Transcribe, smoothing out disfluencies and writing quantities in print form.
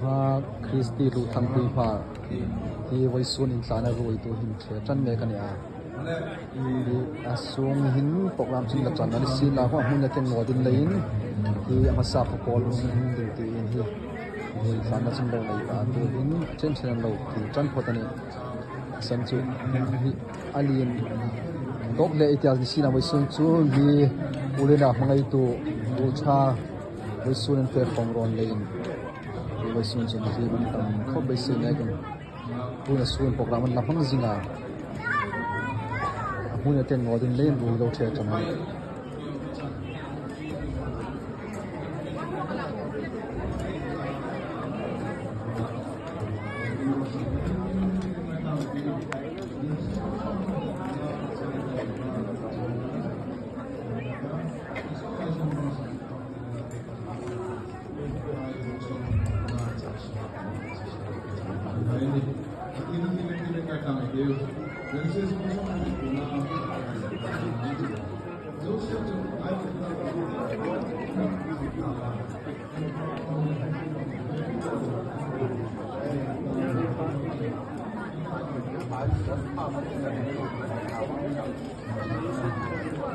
ha Christi lu thang pui pha hi voi sun in sana roi tu hin che chan me ka ni a asung hin program chin la chan ani si la ho hun la ten modin lein hi amasa pol hin du ti in hi sana chin lo lai ta tu hin chen chen lo ti chan photani san chu hi alien dok le itias ni si na voi sun chu hi ulena mangai tu ulcha voi sun en platform ron lein voi sun chen ji ban tam kho be se ne kan puna sun program la hang zinga hun ten modin lein ru lo che chama